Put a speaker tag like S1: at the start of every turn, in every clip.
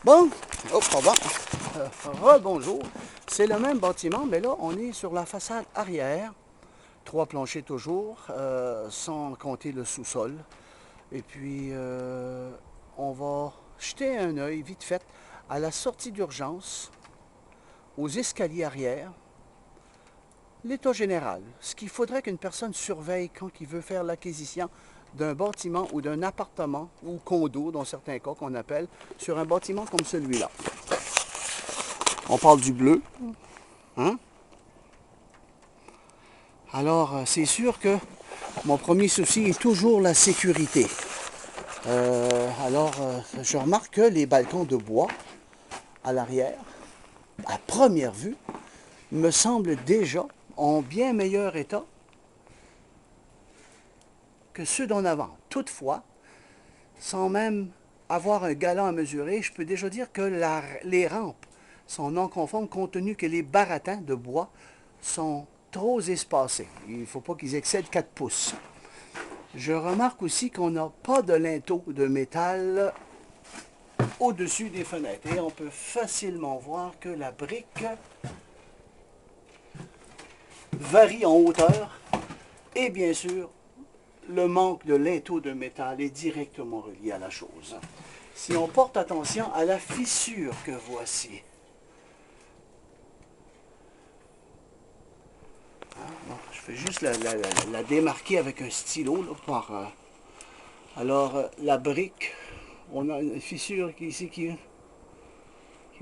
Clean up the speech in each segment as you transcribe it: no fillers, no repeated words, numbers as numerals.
S1: Bon, oh, pardon. Rebonjour. C'est le même bâtiment, mais là, on est sur la façade arrière. 3 planchers toujours, sans compter le sous-sol. Et puis, on va jeter un œil vite fait à la sortie d'urgence, aux escaliers arrière, l'état général. Ce qu'il faudrait qu'une personne surveille quand il veut faire l'acquisition d'un bâtiment ou d'un appartement ou condo, dans certains cas qu'on appelle, sur un bâtiment comme celui-là. On parle du bleu. Hein? Alors, c'est sûr que mon premier souci est toujours la sécurité. Je remarque que les balcons de bois à l'arrière, à première vue, me semblent déjà en bien meilleur état que ceux d'en avant. Toutefois, sans même avoir un galant à mesurer, je peux déjà dire que les rampes sont non conformes compte tenu que les baratins de bois sont trop espacés. Il ne faut pas qu'ils excèdent 4 pouces. Je remarque aussi qu'on n'a pas de linteau de métal au-dessus des fenêtres. Et on peut facilement voir que la brique varie en hauteur. Et bien sûr, le manque de linteau de métal est directement relié à la chose. Si on porte attention à la fissure que voici, je vais juste la démarquer avec un stylo. Là, la brique, on a une fissure ici qui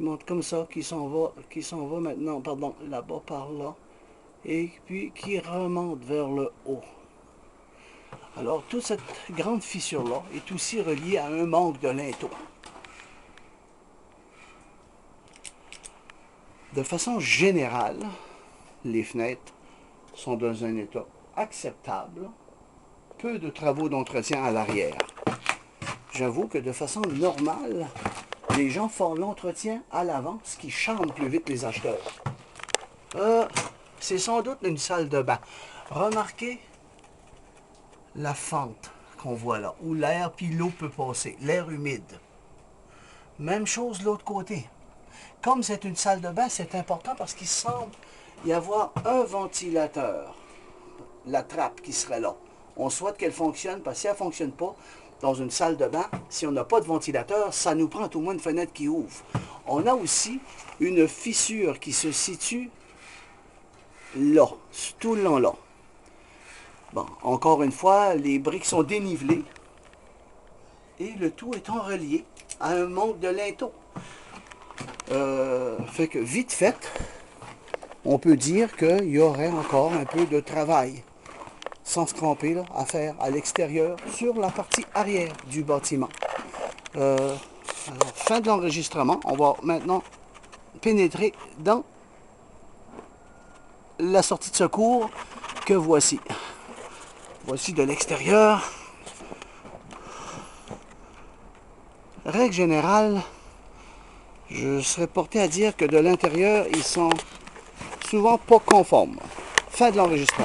S1: monte comme ça, qui s'en va maintenant, pardon, là-bas par là, et puis qui remonte vers le haut. Alors, toute cette grande fissure-là est aussi reliée à un manque de linteau. De façon générale, les fenêtres sont dans un état acceptable. Peu de travaux d'entretien à l'arrière. J'avoue que de façon normale, les gens font l'entretien à l'avant, ce qui charme plus vite les acheteurs. C'est sans doute une salle de bain. Remarquez la fente qu'on voit là, où l'air puis l'eau peut passer, l'air humide. Même chose de l'autre côté. Comme c'est une salle de bain, c'est important parce qu'il semble y avoir un ventilateur, la trappe qui serait là. On souhaite qu'elle fonctionne, parce que si elle ne fonctionne pas, dans une salle de bain, si on n'a pas de ventilateur, ça nous prend au moins une fenêtre qui ouvre. On a aussi une fissure qui se situe là, tout le long là. Bon, encore une fois, les briques sont dénivelées et le tout étant relié à un manque de linteau. Fait que vite fait, on peut dire qu'il y aurait encore un peu de travail, sans se tromper, là, à faire à l'extérieur, sur la partie arrière du bâtiment. Alors, fin de l'enregistrement, on va maintenant pénétrer dans la sortie de secours que voici. Voici de l'extérieur. Règle générale, je serais porté à dire que de l'intérieur, ils sont souvent pas conformes. Fin de l'enregistrement.